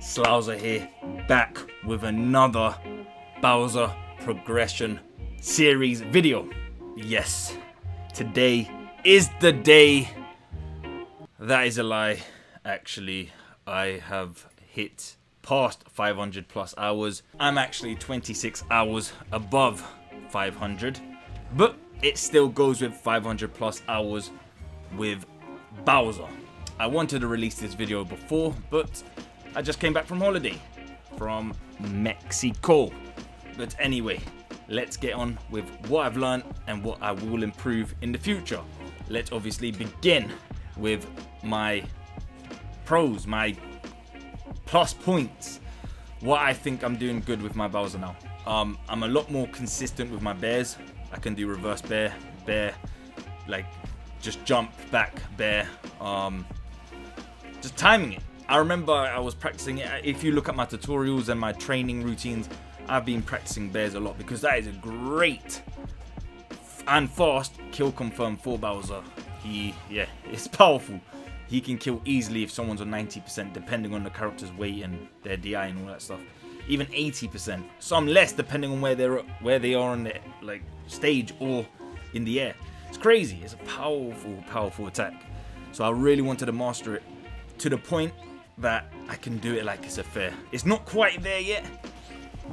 Slouser here, back with another Bowser progression series video. Yes, today is the day. That is a lie. Actually, I have hit past 500 plus hours. I'm actually 26 hours above 500, but it still goes with 500 plus hours with Bowser. I wanted to release this video before, but I just came back from holiday from Mexico. But anyway, let's get on with what I've learned and what I will improve in the future. Let's obviously begin with my pros, my plus points. What I think I'm doing good with my Bowser now. I'm a lot more consistent with my bears. I can do reverse bear, like just jump back bear, just timing it. I remember I was practicing it. If you look at my tutorials and my training routines, I've been practicing bears a lot because that is a great and fast kill confirm for Bowser. It's powerful. He can kill easily if someone's on 90%, depending on the character's weight and their DI and all that stuff. Even 80%. Some less, depending on where they are on the stage or in the air. It's crazy. It's a powerful attack. So I really wanted to master it to the point that I can do it like it's a fair. It's not quite there yet,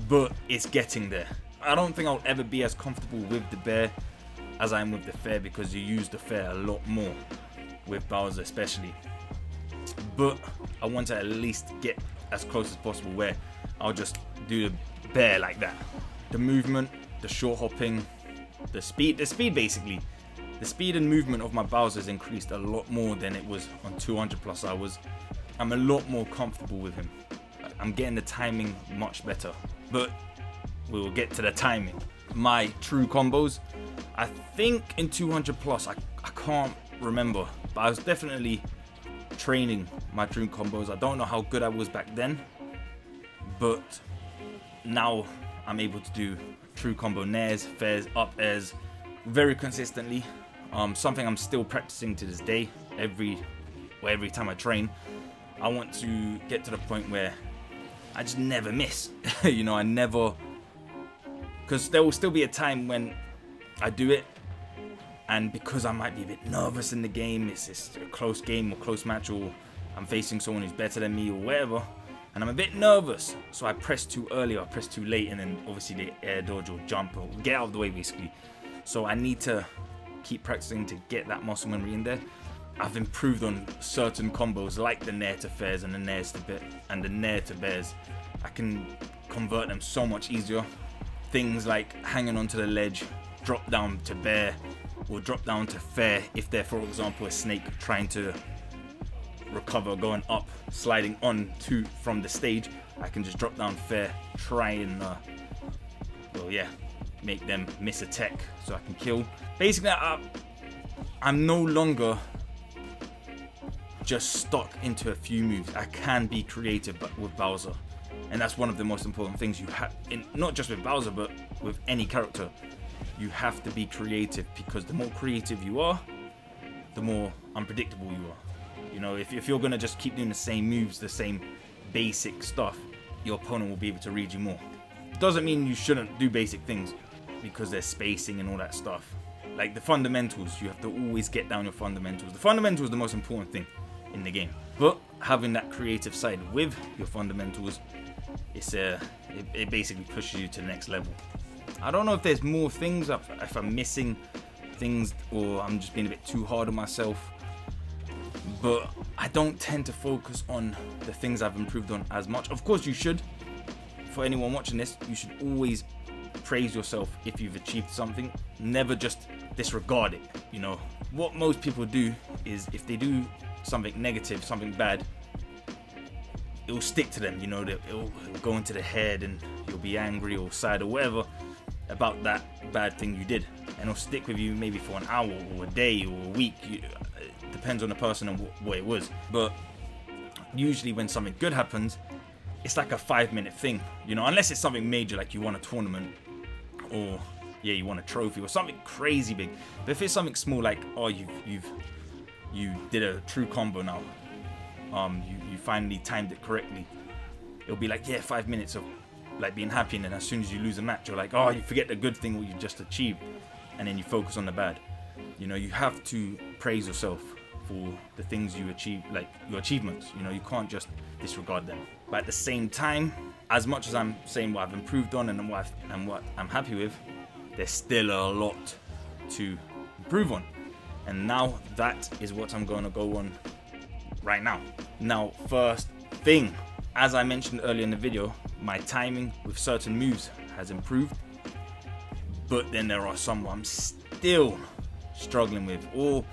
but it's getting there. I don't think I'll ever be as comfortable with the bear as I am with the fair, because you use the fair a lot more with Bowser especially. But I want to at least get as close as possible where I'll just do the bear like that. The movement, the short hopping, the speed basically. The speed and movement of my Bowser has increased a lot more than it was on 200 plus hours. I'm a lot more comfortable with him. I'm getting the timing much better, but we will get to the timing. My true combos, I think in 200 plus, I can't remember, but I was definitely training my true combos. I don't know how good I was back then, but now I'm able to do true combo nairs, fairs, up airs very consistently. Something I'm still practicing to this day. Every time I train, I want to get to the point where I just never miss. I never, because there will still be a time when I do it, and because I might be a bit nervous in the game, it's a close game or close match, or I'm facing someone who's better than me or whatever, and I'm a bit nervous, so I press too early or I press too late, and then obviously the air dodge or jump or get out of the way basically. So I need to keep practicing to get that muscle memory in there. I've improved on certain combos like the nair to fairs and the nairs to and the nair to bears. I can convert them so much easier. Things like hanging onto the ledge, drop down to bear, or drop down to fair if they're, for example, a snake trying to recover, going up, sliding on from the stage. I can just drop down fair, try and make them miss a tech so I can kill. Basically, I'm no longer just stuck into a few moves. I can be creative with Bowser, and that's one of the most important things you have, not just with Bowser but with any character. You have to be creative, because the more creative you are, the more unpredictable you are. If you're gonna just keep doing the same moves, the same basic stuff, your opponent will be able to read you more. Doesn't mean you shouldn't do basic things, because there's spacing and all that stuff. Like the fundamentals, you have to always get down your fundamentals. The fundamentals is the most important thing in the game. But having that creative side with your fundamentals, it basically pushes you to the next level. I don't know if there's more things, if I'm missing things, or I'm just being a bit too hard on myself. But I don't tend to focus on the things I've improved on as much. Of course you should. For anyone watching this, you should always praise yourself if you've achieved something. Never just disregard it. What most people do is, if they do something negative, something bad, it will stick to them. It'll go into the head, and you'll be angry or sad or whatever about that bad thing you did, and it'll stick with you maybe for an hour or a day or a week. It depends on the person and what it was. But usually when something good happens, it's like a 5-minute thing, unless it's something major, like you won a tournament, or you won a trophy or something crazy big. But if it's something small, like you did a true combo now, you finally timed it correctly, it'll be like, yeah, 5 minutes of like being happy, and then as soon as you lose a match, you're like, oh, you forget the good thing what you just achieved, and then you focus on the bad. You know, you have to praise yourself for the things you achieve, like your achievements. You know, you can't just disregard them. But at the same time, as much as I'm saying what I've improved on and what I'm happy with, there's still a lot to improve on. And now that is what I'm going to go on right now. Now, first thing, as I mentioned earlier in the video, my timing with certain moves has improved, but then there are some I'm still struggling with, or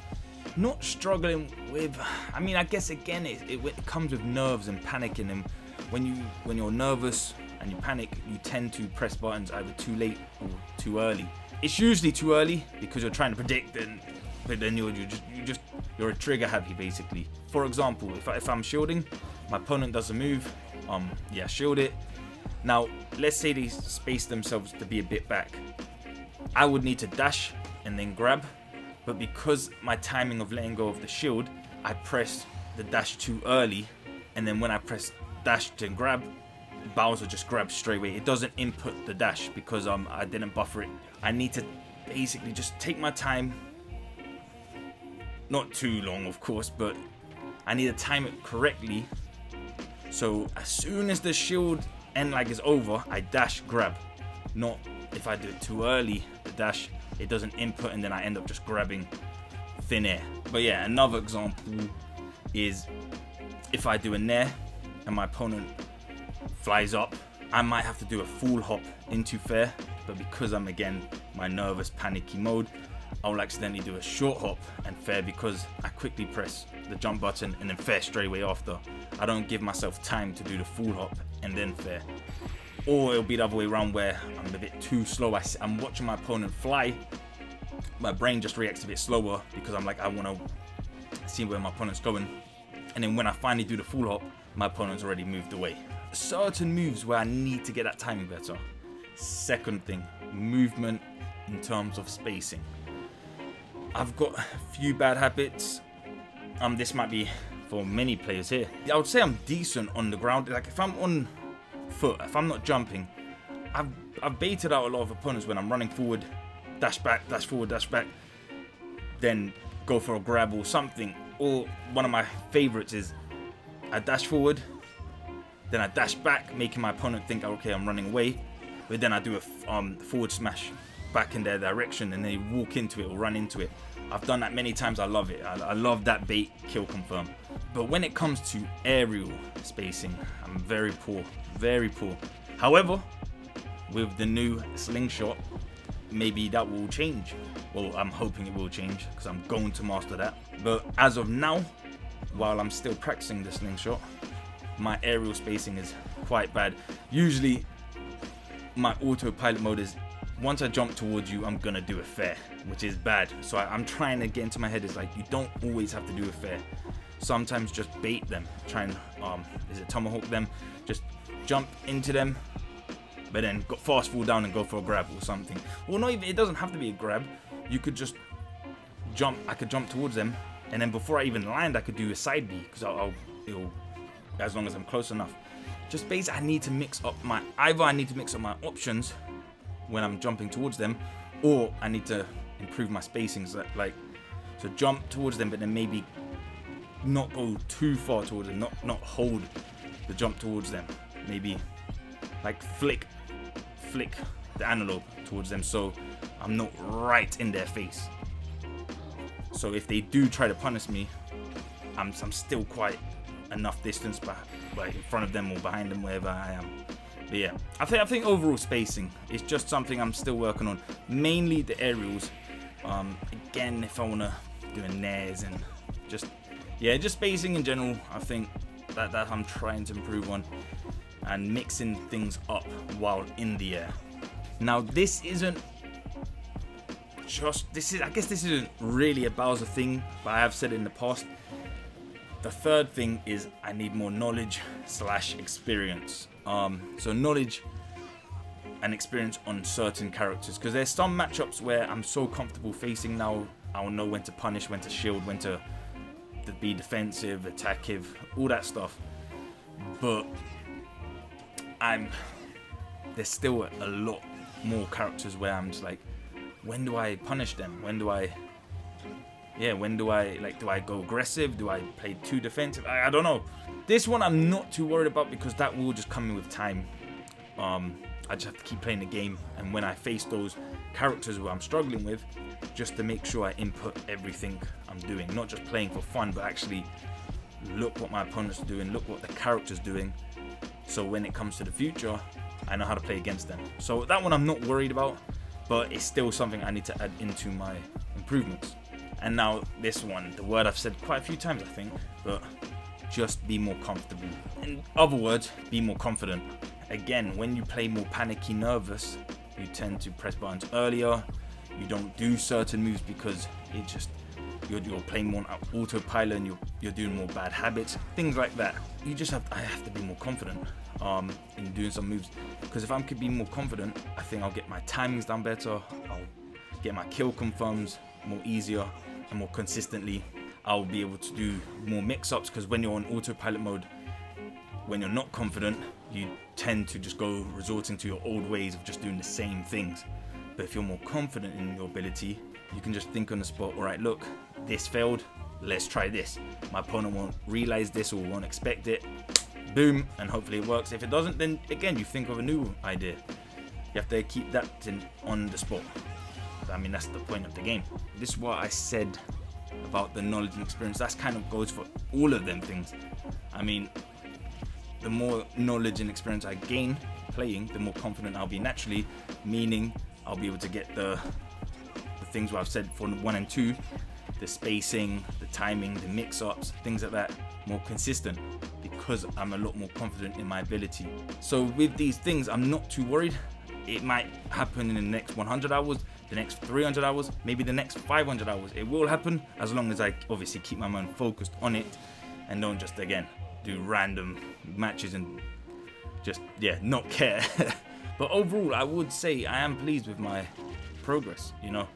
not struggling with. I mean, I guess again it comes with nerves and panicking, and when you're nervous and you panic, you tend to press buttons either too late or too early. It's usually too early because you're trying to predict, but then you're a trigger happy basically. For example, if I'm shielding, my opponent does a move, shield it. Now let's say they space themselves to be a bit back. I would need to dash and then grab, but because my timing of letting go of the shield, I press the dash too early, and then when I press dash to grab, Bowser just grabs straight away. It doesn't input the dash because I didn't buffer it. I need to basically just take my time, not too long of course, but I need to time it correctly. So as soon as the shield end lag is over, I dash grab. Not if I do it too early, the dash, it doesn't input, and then I end up just grabbing thin air. But yeah, another example is if I do a nair and my opponent flies up, I might have to do a full hop into fair, but because I'm again my nervous panicky mode, I'll accidentally do a short hop and fair because I quickly press the jump button and then fair straight away after. I don't give myself time to do the full hop and then fair. Or it'll be the other way around where I'm a bit too slow. I'm watching my opponent fly, my brain just reacts a bit slower because I'm like, I want to see where my opponent's going, and then when I finally do the full hop, my opponent's already moved away. Certain moves where I need to get that timing better. Second thing, movement in terms of spacing. I've got a few bad habits. This might be for many players here. I would say I'm decent on the ground. Like if I'm on foot, if I'm not jumping, I've baited out a lot of opponents when I'm running forward, dash back, dash forward, dash back, then go for a grab or something. Or one of my favorites is I dash forward, then I dash back, making my opponent think, okay, I'm running away, but then I do a forward smash back in their direction and they walk into it or run into it. I've done that many times. I love it. I love that bait kill confirm. But when it comes to aerial spacing, I'm very poor, very poor. However, with the new slingshot, maybe that will change. Well, I'm hoping it will change because I'm going to master that. But as of now, while I'm still practicing the slingshot, my aerial spacing is quite bad. Usually my autopilot mode is once I jump towards you, I'm gonna do a fair, which is bad. So I'm trying to get into my head is like, you don't always have to do a fair. Sometimes just bait them, try and tomahawk them, just jump into them, but then fast fall down and go for a grab or something. Well, not even, it doesn't have to be a grab. You could just jump. I could jump towards them, and then before I even land, I could do a side B because it'll, as long as I'm close enough. Just basically, I need to mix up my options when I'm jumping towards them, or I need to improve my spacings. So jump towards them, but then maybe not go too far towards them, not hold the jump towards them. Maybe like flick the analog towards them so I'm not right in their face. So if they do try to punish me, I'm still quite enough distance back, like in front of them or behind them, wherever I am. But yeah, I think overall spacing is just something I'm still working on. Mainly the aerials. Again, if I want to do a nairs and just spacing in general, I think that I'm trying to improve on and mixing things up while in the air. Now I guess this isn't really a Bowser thing, but I have said it in the past. The third thing is I need more knowledge / experience. So knowledge and experience on certain characters, because there's some matchups where I'm so comfortable facing now, I'll know when to punish, when to shield, when to be defensive, attackive, all that stuff. But there's still a lot more characters where I'm just like, when do I punish them? When do I do I go aggressive? Do I play too defensive? I don't know. This one I'm not too worried about because that will just come in with time. I just have to keep playing the game, and when I face those characters who I'm struggling with, just to make sure I input everything I'm doing, not just playing for fun, but actually look what my opponents are doing, look what the character's doing, so when it comes to the future, I know how to play against them. So that one I'm not worried about, but it's still something I need to add into my improvements. And now this one, the word I've said quite a few times I think, but just be more comfortable. In other words, be more confident. Again, when you play more panicky, nervous, you tend to press buttons earlier. You don't do certain moves because it just you're playing more on autopilot and you're doing more bad habits, things like that. I have to be more confident in doing some moves, because if I could be more confident, I think I'll get my timings done better. I'll get my kill confirms more easier and more consistently. I'll be able to do more mix-ups, because when you're on autopilot mode, when you're not confident, you tend to just go resorting to your old ways of just doing the same things. But if you're more confident in your ability, you can just think on the spot, all right, look, this failed, let's try this. My opponent won't realize this or won't expect it. Boom, and hopefully it works. If it doesn't, then again, you think of a new idea. You have to keep that on the spot. I mean, that's the point of the game. This is what I said about the knowledge and experience. That kind of goes for all of them things. I mean, the more knowledge and experience I gain playing, the more confident I'll be naturally, meaning I'll be able to get the things where I've said for 1 and 2, the spacing, the timing, the mix-ups, things like that, more consistent, because I'm a lot more confident in my ability. So with these things, I'm not too worried. It might happen in the next 100 hours, the next 300 hours, maybe the next 500 hours. It will happen as long as I obviously keep my mind focused on it and don't just, again, do random matches and just, not care. But overall, I would say I am pleased with my progress, you know.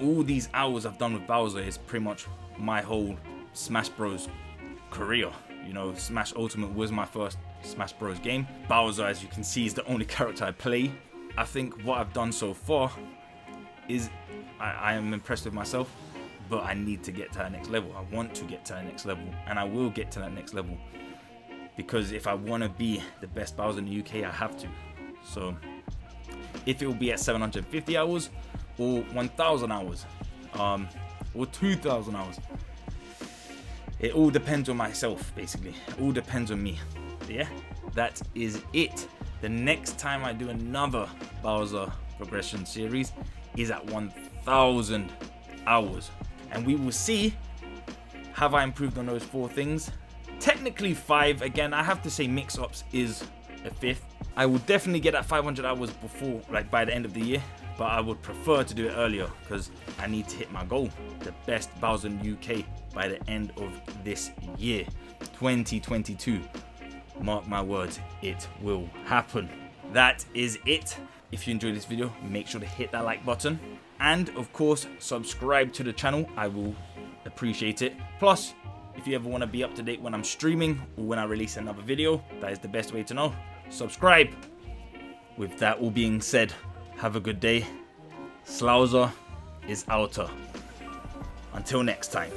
All these hours I've done with Bowser is pretty much my whole Smash Bros career. You know, Smash Ultimate was my first Smash Bros game. Bowser, as you can see, is the only character I play. I think what I've done so far is I am impressed with myself, but I need to get to that next level. I want to get to that next level, and I will get to that next level, because if I want to be the best Bowser in the UK, I have to. So if it will be at 750 hours or 1,000 hours or 2,000 hours, it all depends on myself, basically. It all depends on me. Yeah, that is it. The next time I do another Bowser progression series is at 1,000 hours, and we will see, have I improved on those 4 things? Technically 5. Again, I have to say mix-ups is a 5th. I will definitely get at 500 hours before, like by the end of the year, but I would prefer to do it earlier because I need to hit my goal, the best Bowser in UK, by the end of this year, 2022. Mark my words, it will happen. That is it. If you enjoyed this video, make sure to hit that like button, and of course subscribe to the channel. I will appreciate it. Plus, if you ever want to be up to date when I'm streaming or when I release another video, that is the best way to know. Subscribe. With that all being said, have a good day. Slauser is outer. Until next time.